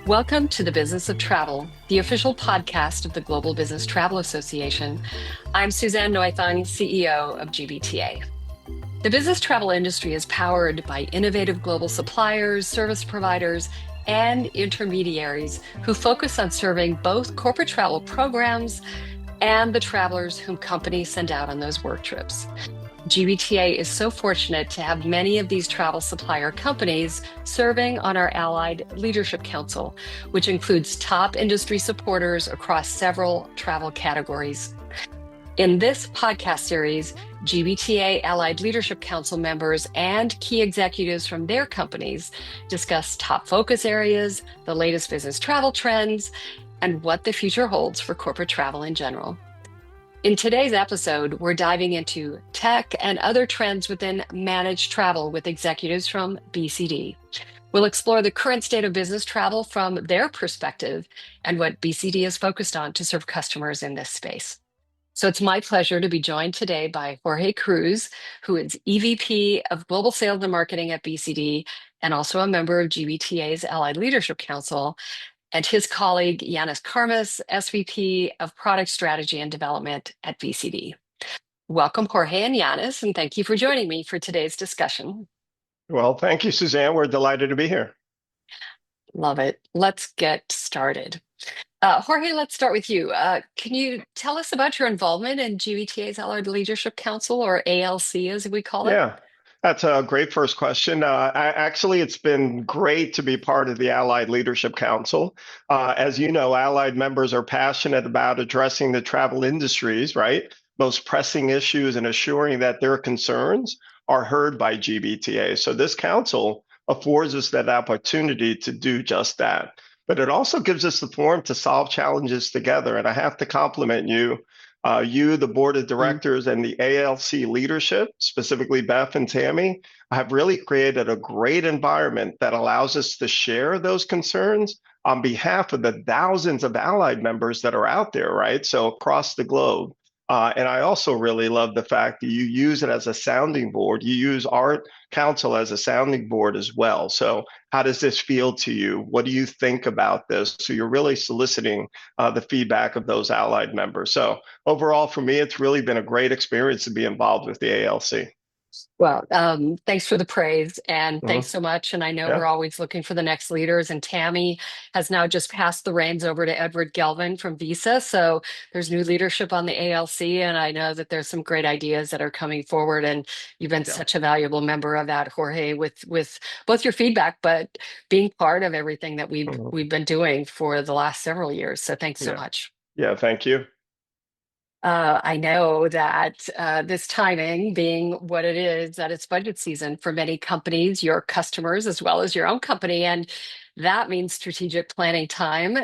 Welcome to the Business of Travel, the official podcast of the Global Business Travel Association. I'm Suzanne Neufang, CEO of GBTA. The business travel industry is powered by innovative global suppliers, service providers, and intermediaries who focus on serving both corporate travel programs and the travelers whom companies send out on those work trips. GBTA is so fortunate to have many of these travel supplier companies serving on our Allied Leadership Council, which includes top industry supporters across several travel categories. In this podcast series, GBTA Allied Leadership Council members and key executives from their companies discuss top focus areas, the latest business travel trends, and what the future holds for corporate travel in general. In today's episode, we're diving into tech and other trends within managed travel with executives from BCD. We'll explore the current state of business travel from their perspective and what BCD is focused on to serve customers in this space. So it's my pleasure to be joined today by Jorge Cruz, who is EVP of Global Sales and Marketing at BCD and also a member of GBTA's Allied Leadership Council, and his colleague, Yannis Karmis, SVP of Product Strategy and Development at BCD. Welcome, Jorge and Yannis, and thank you for joining me for today's discussion. Well, thank you, Suzanne. We're delighted to be here. Love it. Let's get started. Jorge, let's start with you. Can you tell us about your involvement in GBTA's Allied Leadership Council, or ALC as we call it? Yeah, that's a great first question. It's been great to be part of the Allied Leadership Council. As you know, Allied members are passionate about addressing the travel industry's most pressing issues and assuring that their concerns are heard by GBTA. So this council affords us that opportunity to do just that. But it also gives us the forum to solve challenges together. And I have to compliment you, the board of directors and the ALC leadership, specifically Beth and Tammy, have really created a great environment that allows us to share those concerns on behalf of the thousands of Allied members that are out there, right? So across the globe. And I also really love the fact that you use it as a sounding board. You use our council as a sounding board as well. So how does this feel to you? What do you think about this? So you're really soliciting the feedback of those Allied members. So overall, for me, it's really been a great experience to be involved with the ALC. Well, thanks for the praise, and thanks so much. And I know we're always looking for the next leaders, and Tammy has now just passed the reins over to Edward Gelvin from Visa. So there's new leadership on the ALC, and I know that there's some great ideas that are coming forward. And you've been such a valuable member of that, Jorge, with both your feedback, but being part of everything that we've been doing for the last several years. So thanks so much. Yeah, thank you. I know that this timing being what it is, that it's budget season for many companies, your customers, as well as your own company. And that means strategic planning time.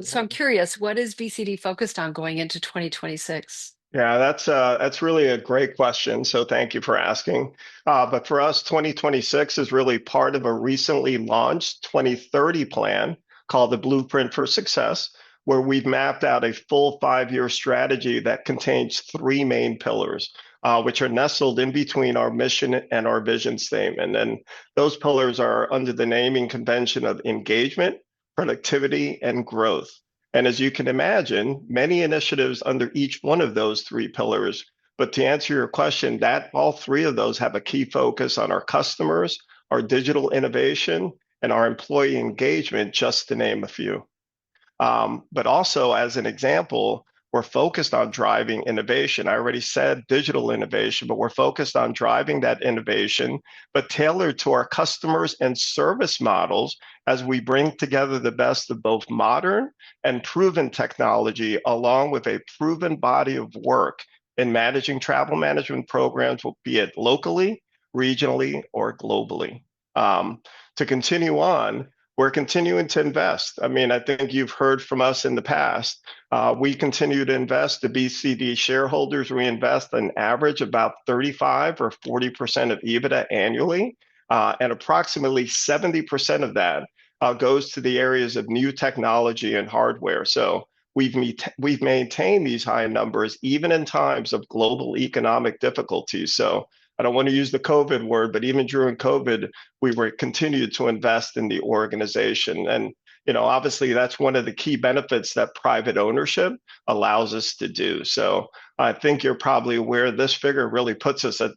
So I'm curious, what is BCD focused on going into 2026? Yeah, that's really a great question. So thank you for asking. But for us, 2026 is really part of a recently launched 2030 plan called the Blueprint for Success, where we've mapped out a full 5-year strategy that contains 3 main pillars, which are nestled in between our mission and our vision statement. And those pillars are under the naming convention of engagement, productivity, and growth. And as you can imagine, many initiatives under each one of those 3 pillars. But to answer your question, that all 3 of those have a key focus on our customers, our digital innovation, and our employee engagement, just to name a few. But also, as an example, we're focused on driving innovation. I already said digital innovation, but we're focused on driving that innovation, but tailored to our customers and service models as we bring together the best of both modern and proven technology, along with a proven body of work in managing travel management programs, be it locally, regionally, or globally. To continue on, we're continuing to invest. I mean, I think you've heard from us in the past. We continue to invest. The BCD shareholders reinvest an average about 35 or 40% of EBITDA annually, and approximately 70% of that goes to the areas of new technology and hardware. So we've maintained these high numbers even in times of global economic difficulties. So I don't want to use the COVID word, but even during COVID, we were continued to invest in the organization. And obviously, that's one of the key benefits that private ownership allows us to do. So I think you're probably aware this figure really puts us at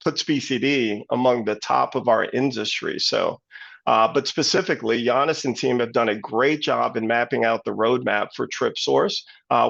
puts BCD among the top of our industry. So but specifically, Yannis and team have done a great job in mapping out the roadmap for TripSource,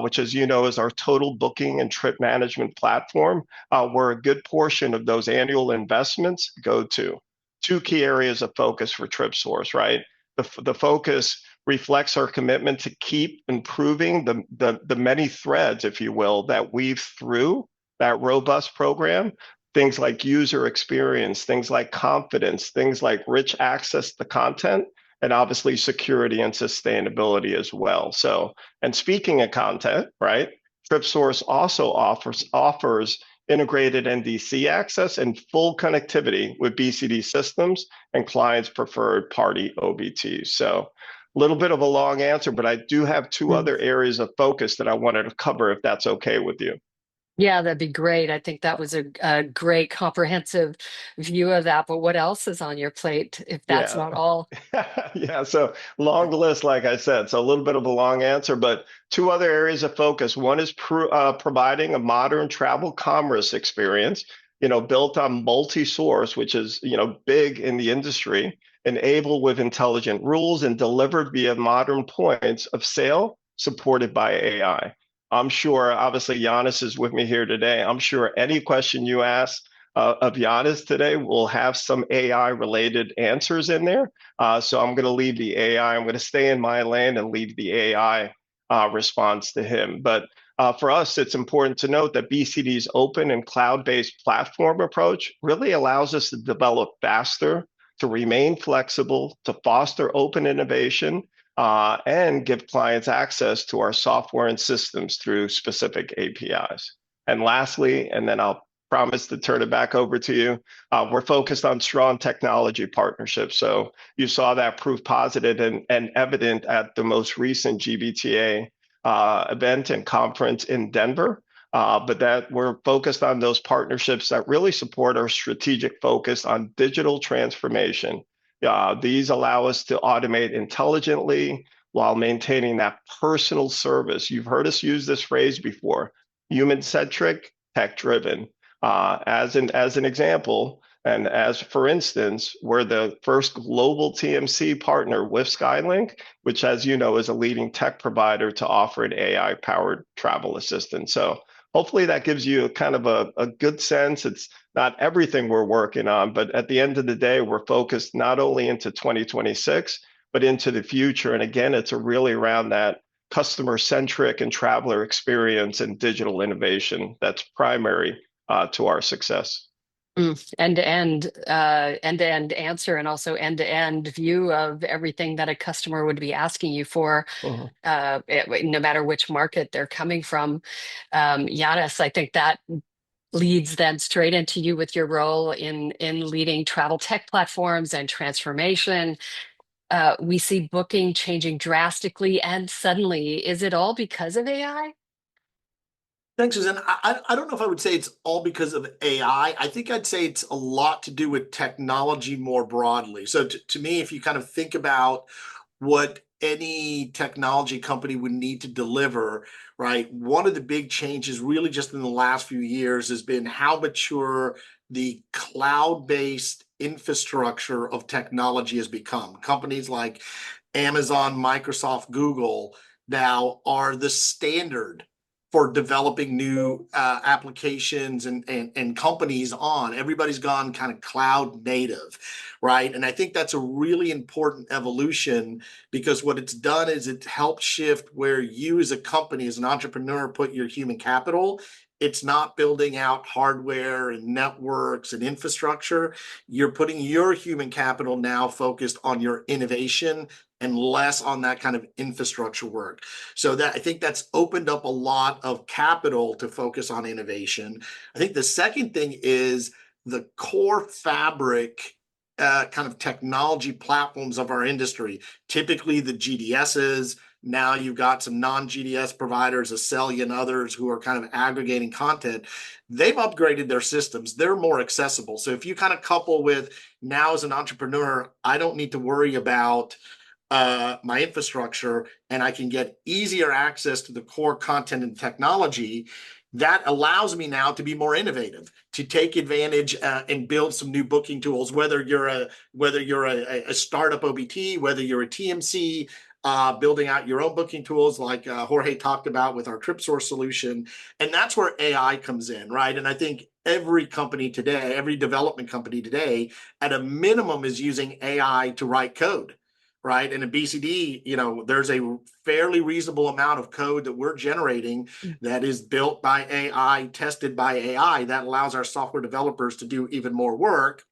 which, as you know, is our total booking and trip management platform, where a good portion of those annual investments go to. Two key areas of focus for TripSource, right? The focus reflects our commitment to keep improving the many threads, if you will, that weave through that robust program. Things like user experience, things like confidence, things like rich access to content, and obviously security and sustainability as well. So, and speaking of content, right? TripSource also offers integrated NDC access and full connectivity with BCD systems and clients' preferred party OBTs. So, a little bit of a long answer, but I do have two other areas of focus that I wanted to cover, if that's okay with you. Yeah, that'd be great. I think that was a great comprehensive view of that. But what else is on your plate if that's Yeah. not all? Yeah, so long list, like I said. So a little bit of a long answer, but two other areas of focus. One is providing a modern travel commerce experience, built on multi-source, which is, big in the industry, enabled with intelligent rules and delivered via modern points of sale supported by AI. I'm sure, obviously, Yannis is with me here today. I'm sure any question you ask of Yannis today will have some AI related answers in there. So I'm going to leave the AI. I'm going to stay in my lane and leave the AI response to him. But for us, it's important to note that BCD's open and cloud-based platform approach really allows us to develop faster, to remain flexible, to foster open innovation, and give clients access to our software and systems through specific APIs. And lastly, and then I'll promise to turn it back over to you. We're focused on strong technology partnerships. So you saw that proof positive and evident at the most recent GBTA event and conference in Denver. But that we're focused on those partnerships that really support our strategic focus on digital transformation. These allow us to automate intelligently while maintaining that personal service. You've heard us use this phrase before: human-centric, tech-driven. As an example, and as for instance, we're the first global TMC partner with Skylink, which, as you know, is a leading tech provider to offer an AI-powered travel assistant. So hopefully that gives you kind of a good sense. It's not everything we're working on, but at the end of the day, we're focused not only into 2026, but into the future. And again, it's really around that customer-centric and traveler experience and digital innovation that's primary to our success. End-to-end answer, and also end-to-end view of everything that a customer would be asking you for, no matter which market they're coming from. Yannis, I think that leads then straight into you with your role in leading travel tech platforms and transformation. We see booking changing drastically and suddenly. Is it all because of AI? Thanks, Suzanne. I don't know if I would say it's all because of AI. I think I'd say it's a lot to do with technology more broadly. So to me, if you kind of think about what any technology company would need to deliver, right? One of the big changes really just in the last few years has been how mature the cloud-based infrastructure of technology has become. Companies like Amazon, Microsoft, Google now are the standard for developing new applications and companies on. Everybody's gone kind of cloud native, right? And I think that's a really important evolution, because what it's done is it helped shift where you as a company, as an entrepreneur, put your human capital. It's not building out hardware and networks and infrastructure. You're putting your human capital now focused on your innovation and less on that kind of infrastructure work. So that I think that's opened up a lot of capital to focus on innovation. I think the second thing is the core fabric kind of technology platforms of our industry, typically the GDSs, Now you've got some non-GDS providers, Acelia and others who are kind of aggregating content. They've upgraded their systems. They're more accessible. So if you kind of couple with now as an entrepreneur, I don't need to worry about my infrastructure, and I can get easier access to the core content and technology. That allows me now to be more innovative, to take advantage and build some new booking tools. Whether you're a startup OBT, whether you're a TMC, building out your own booking tools like Jorge talked about with our trip source solution, and that's where AI comes in, right? And I think every company today, every development company today, at a minimum, is using AI to write code. Right. And in BCD, there's a fairly reasonable amount of code that we're generating that is built by AI, tested by AI, that allows our software developers to do even more work.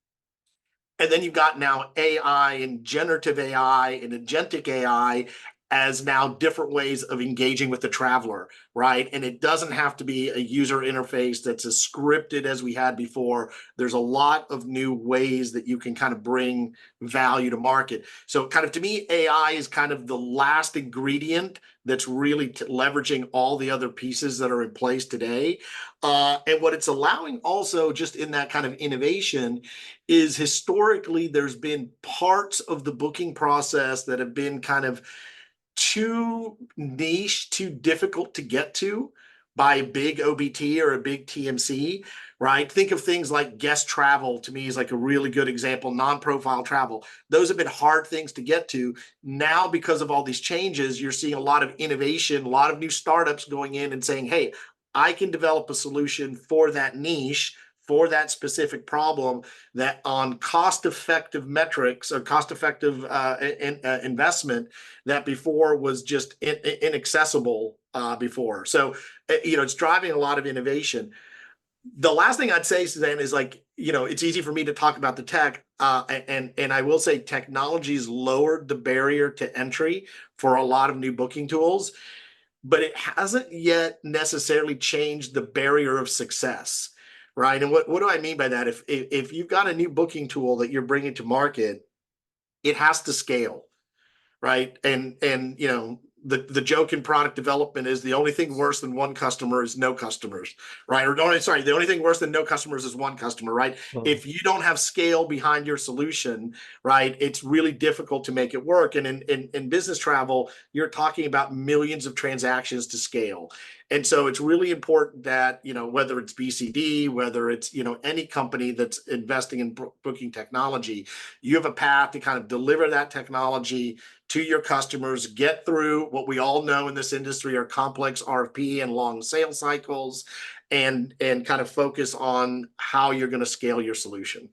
And then you've got now AI and generative AI and agentic AI as now different ways of engaging with the traveler, right? And it doesn't have to be a user interface that's as scripted as we had before. There's a lot of new ways that you can kind of bring value to market. So kind of, to me, AI is kind of the last ingredient that's really leveraging all the other pieces that are in place today. And what it's allowing also, just in that kind of innovation, is historically there's been parts of the booking process that have been kind of too niche, too difficult to get to by a big OBT or a big TMC, right? Think of things like guest travel, to me, is like a really good example, non-profile travel. Those have been hard things to get to. Now, because of all these changes, you're seeing a lot of innovation, a lot of new startups going in and saying, hey, I can develop a solution for that niche, for that specific problem, that on cost-effective metrics or cost-effective investment that before was just inaccessible before. So, it's driving a lot of innovation. The last thing I'd say, Suzanne, is it's easy for me to talk about the tech, and I will say technology's lowered the barrier to entry for a lot of new booking tools, but it hasn't yet necessarily changed the barrier of success. Right. And what do I mean by that? If you've got a new booking tool that you're bringing to market, it has to scale. Right. And the joke in product development is the only thing worse than one customer is no customers. Right. The only thing worse than no customers is one customer. Right. If you don't have scale behind your solution, right, it's really difficult to make it work. And in business travel, you're talking about millions of transactions to scale. And so it's really important that, whether it's BCD, whether it's, any company that's investing in booking technology, you have a path to kind of deliver that technology to your customers, get through what we all know in this industry are complex RFP and long sales cycles, and kind of focus on how you're going to scale your solution.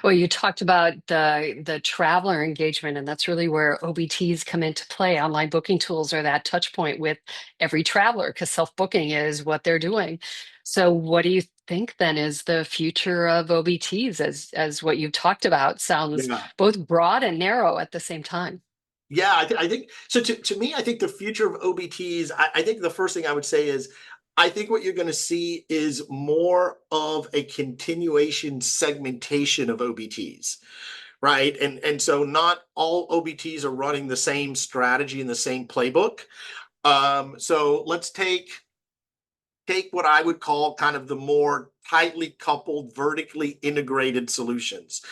Well, you talked about the traveler engagement, and that's really where OBTs come into play. Online booking tools are that touch point with every traveler, because self-booking is what they're doing. So what do you think then is the future of OBTs, as what you've talked about sounds both broad and narrow at the same time? Yeah, I think so. To me, I think the future of OBTs, I think the first thing I would say is, I think what you're going to see is more of a continuation segmentation of OBTs, right? And so not all OBTs are running the same strategy and the same playbook. So let's take what I would call kind of the more tightly coupled, vertically integrated solutions.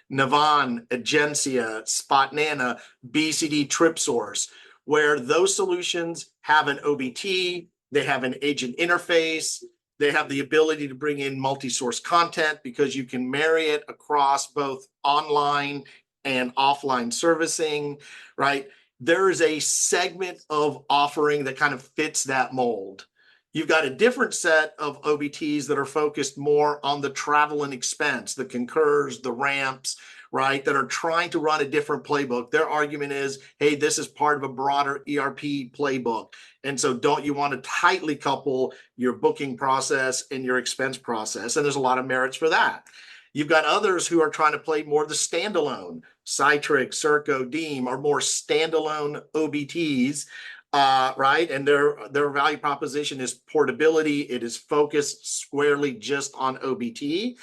Navan, Agencia, Spotnana, BCD Trip Source, where those solutions have an OBT, they have an agent interface, they have the ability to bring in multi-source content because you can marry it across both online and offline servicing, right? There is a segment of offering that kind of fits that mold. You've got a different set of OBTs that are focused more on the travel and expense, the Concurs, the Ramps, right, that are trying to run a different playbook. Their argument is, hey, this is part of a broader ERP playbook. And so don't you want to tightly couple your booking process and your expense process? And there's a lot of merits for that. You've got others who are trying to play more the standalone. Citrix, Serco, Deem are more standalone OBTs. Right. And their value proposition is portability. It is focused squarely just on OBT.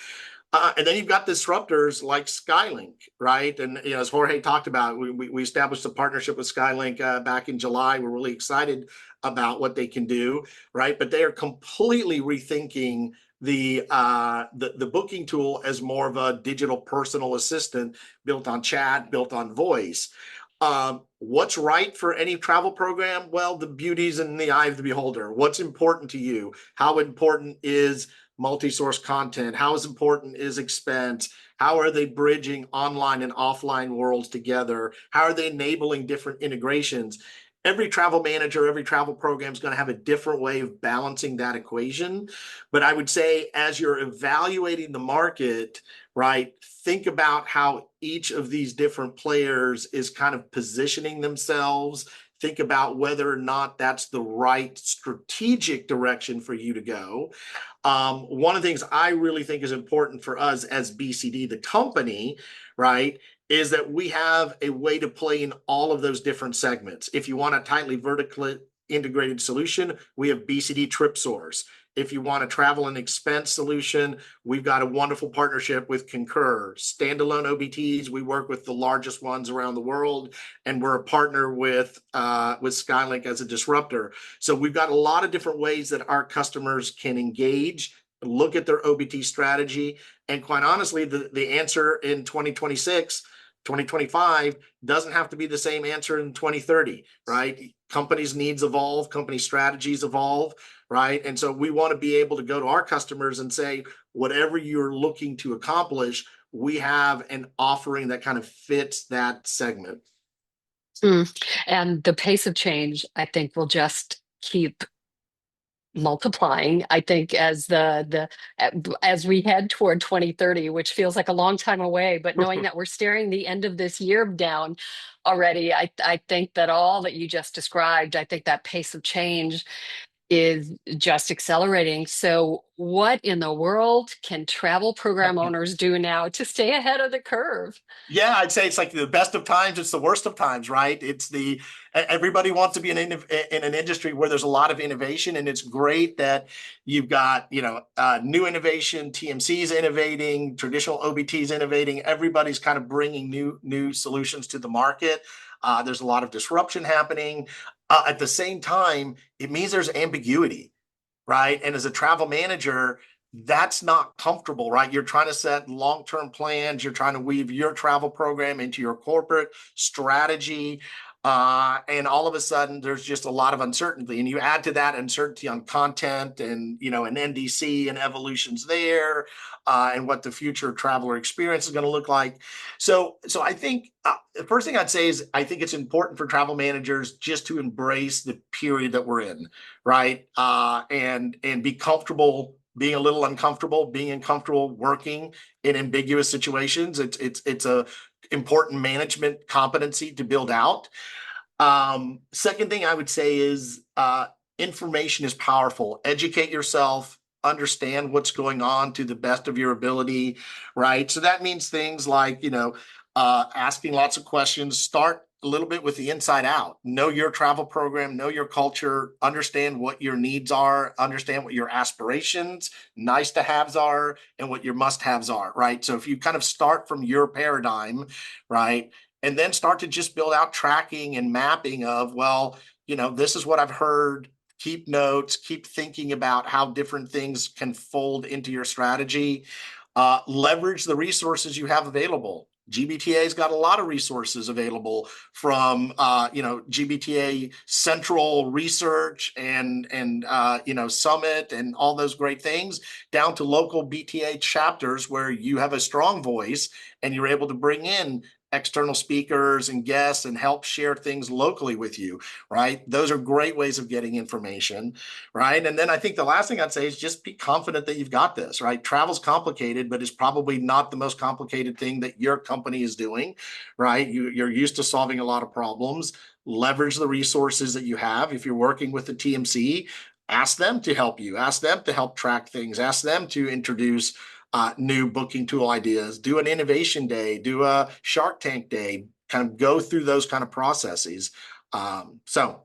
And then you've got disruptors like Skylink, right? And as Jorge talked about, we established a partnership with Skylink back in July. We're really excited about what they can do, right? But they are completely rethinking the booking tool as more of a digital personal assistant built on chat, built on voice. What's right for any travel program? Well, the beauty's in the eye of the beholder. What's important to you? How important is multi-source content? How is important is expense? How are they bridging online and offline worlds together? How are they enabling different integrations? Every travel manager, every travel program is going to have a different way of balancing that equation. But I would say as you're evaluating the market, right, think about how each of these different players is kind of positioning themselves. Think about whether or not that's the right strategic direction for you to go. One of the things I really think is important for us as BCD, the company, right, is that we have a way to play in all of those different segments. If you want a tightly vertically integrated solution, we have BCD Trip Source. If you want a travel and expense solution, we've got a wonderful partnership with Concur. Standalone OBTs, we work with the largest ones around the world, and we're a partner with Skylink as a disruptor. So we've got a lot of different ways that our customers can engage, look at their OBT strategy, and quite honestly, the answer in 2026, 2025 doesn't have to be the same answer in 2030, right? Companies' needs evolve, company strategies evolve, right? And so we want to be able to go to our customers and say, whatever you're looking to accomplish, we have an offering that kind of fits that segment. And the pace of change, I think, will just keep multiplying. I think as we head toward 2030, which feels like a long time away, but knowing that we're staring the end of this year down already, I think that all that you just described, I think that pace of change is just accelerating. So what in the world can travel program owners do now to stay ahead of the curve? Yeah, I'd say it's like the best of times, it's the worst of times, right? Everybody wants to be in an industry where there's a lot of innovation, and it's great that you've got, new innovation, TMC's innovating, traditional OBT's innovating, everybody's kind of bringing new solutions to the market. There's a lot of disruption happening. At the same time, it means there's ambiguity, right? And as a travel manager, that's not comfortable, right? You're trying to set long-term plans. You're trying to weave your travel program into your corporate strategy. And all of a sudden, there's just a lot of uncertainty. And you add to that uncertainty on content and, an NDC and evolutions there, and what the future traveler experience is going to look like. So I think the first thing I'd say is I think it's important for travel managers just to embrace the period that we're in, right? And be comfortable being a little uncomfortable, being uncomfortable working in ambiguous situations. It's a important management competency to build out. Second thing I would say is information is powerful. Educate yourself, understand what's going on to the best of your ability, right? So that means things like, asking lots of questions. Start a little bit with the inside out. Know your travel program, know your culture, understand what your needs are, understand what your aspirations, nice to haves are, and what your must haves are, right? So if you kind of start from your paradigm, right, and then start to just build out tracking and mapping of, well, this is what I've heard. Keep notes, keep thinking about how different things can fold into your strategy. Leverage the resources you have available. GBTA's got a lot of resources available, from GBTA Central Research and Summit and all those great things, down to local BTA chapters where you have a strong voice and you're able to bring in external speakers and guests and help share things locally with you, right? Those are great ways of getting information, right? And then I think the last thing I'd say is just be confident that you've got this, right? Travel's complicated, but it's probably not the most complicated thing that your company is doing, right? You're used to solving a lot of problems. Leverage the resources that you have. If you're working with the TMC, ask them to help you. Ask them to help track things. Ask them to introduce new booking tool ideas, do an innovation day, do a Shark Tank day, kind of go through those kind of processes. So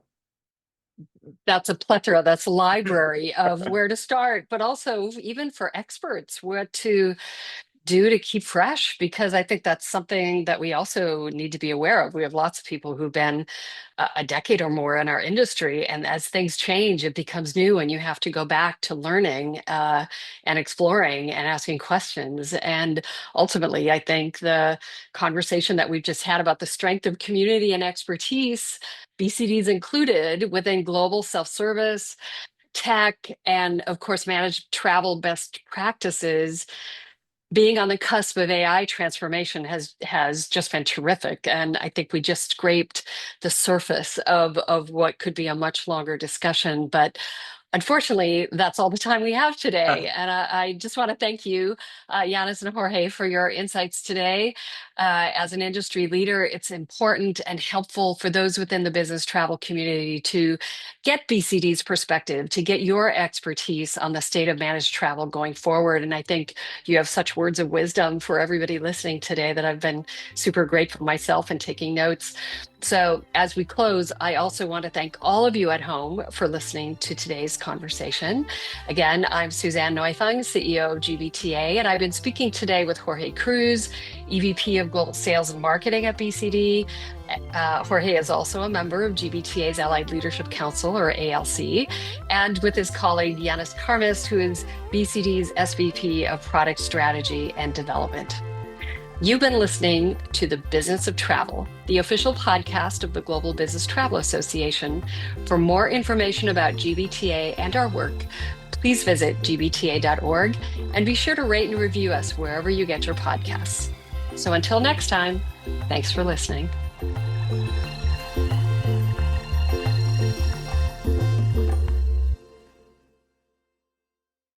that's a plethora, that's a library of where to start, but also even for experts, what to do to keep fresh? Because I think that's something that we also need to be aware of. We have lots of people who've been a decade or more in our industry, and as things change, it becomes new, and you have to go back to learning and exploring and asking questions. And ultimately, I think the conversation that we've just had about the strength of community and expertise, BCDs included, within global self-service, tech, and of course, managed travel best practices, being on the cusp of AI transformation has just been terrific. And I think we just scraped the surface of what could be a much longer discussion. But unfortunately, that's all the time we have today. And I just want to thank you, Yannis and Jorge, for your insights today. As an industry leader, it's important and helpful for those within the business travel community to get BCD's perspective, to get your expertise on the state of managed travel going forward. And I think you have such words of wisdom for everybody listening today that I've been super grateful myself and taking notes. So as we close, I also want to thank all of you at home for listening to today's conversation. Again, I'm Suzanne Neufang, CEO of GBTA, and I've been speaking today with Jorge Cruz, EVP of Global Sales and Marketing at BCD. Jorge is also a member of GBTA's Allied Leadership Council, or ALC, and with his colleague Yannis Karmis, who is BCD's SVP of Product Strategy and Development. You've been listening to The Business of Travel, the official podcast of the Global Business Travel Association. For more information about GBTA and our work, please visit gbta.org and be sure to rate and review us wherever you get your podcasts. So until next time, thanks for listening.